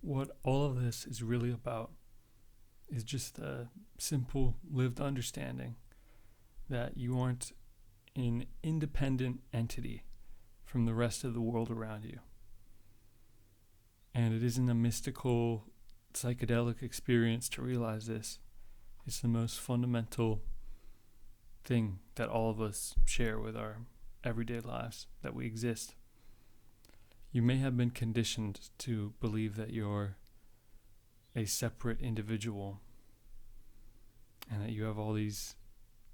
what all of this is really about is just a simple lived understanding that you aren't an independent entity from the rest of the world around you. And it isn't a mystical, psychedelic experience to realize this. It's the most fundamental thing that all of us share with our everyday lives, that we exist. You may have been conditioned to believe that you're a separate individual and that you have all these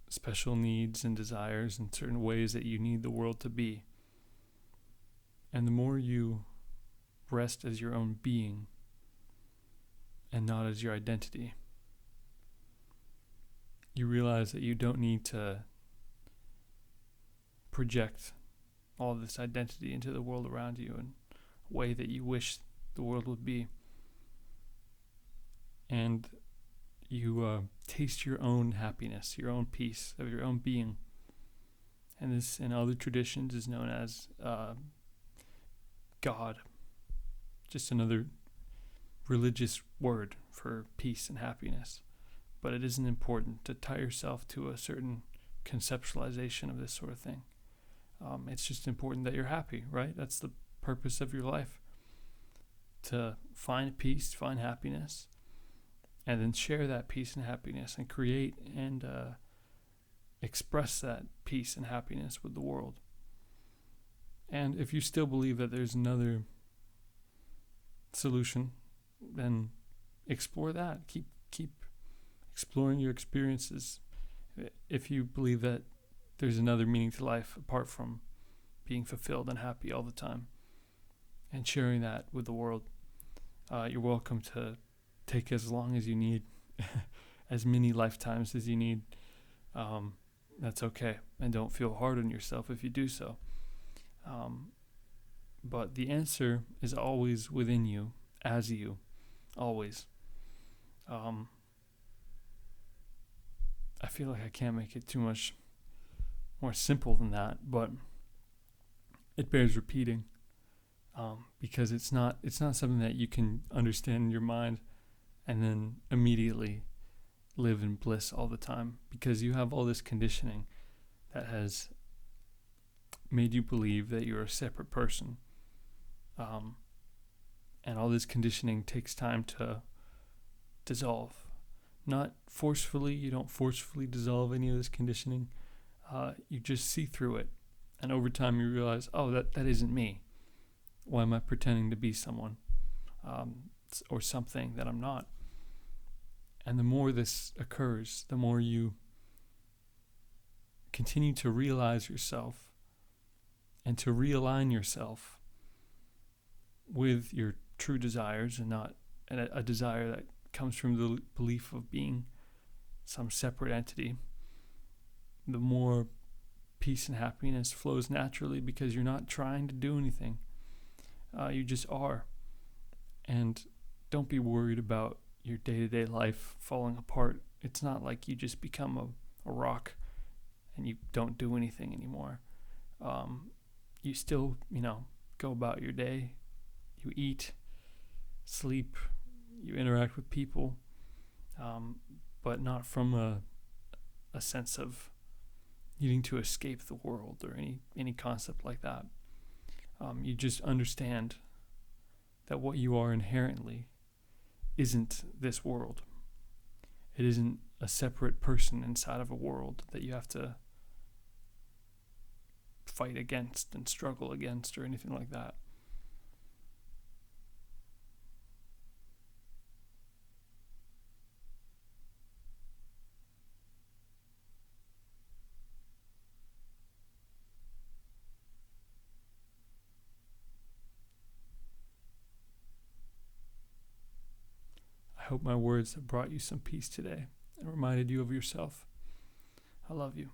special needs and desires and certain ways that you need the world to be. And the more you rest as your own being and not as your identity, you realize that you don't need to project all this identity into the world around you in a way that you wish the world would be. And you taste your own happiness, your own peace of your own being. And this, in other traditions, is known as God. Just another religious word for peace and happiness. But it isn't important to tie yourself to a certain conceptualization of this sort of thing. It's just important that you're happy, right? That's the purpose of your life. To find peace, find happiness, and then share that peace and happiness and create and express that peace and happiness with the world. And if you still believe that there's another solution, then explore that. Keep exploring your experiences. If you believe that there's another meaning to life apart from being fulfilled and happy all the time and sharing that with the world, you're welcome to take as long as you need, as many lifetimes as you need. That's okay. And don't feel hard on yourself if you do so. But the answer is always within you, as you, always. I feel like I can't make it too much more simple than that, but it bears repeating, because it's not something that you can understand in your mind and then immediately live in bliss all the time, because you have all this conditioning that has made you believe that you're a separate person. And all this conditioning takes time to dissolve. Not forcefully, you don't forcefully dissolve any of this conditioning. You just see through it. And over time you realize, oh, that isn't me. Why am I pretending to be someone or something that I'm not? And the more this occurs, the more you continue to realize yourself and to realign yourself with your true desires and not a desire that comes from the belief of being some separate entity, the more peace and happiness flows naturally, because you're not trying to do anything. You just are. And don't be worried about your day-to-day life falling apart. It's not like you just become a rock and you don't do anything anymore. You still, go about your day. You eat, sleep, you interact with people, but not from a sense of needing to escape the world or any concept like that. You just understand that what you are inherently isn't this world. It isn't a separate person inside of a world that you have to fight against and struggle against or anything like that. I hope my words have brought you some peace today and reminded you of yourself. I love you.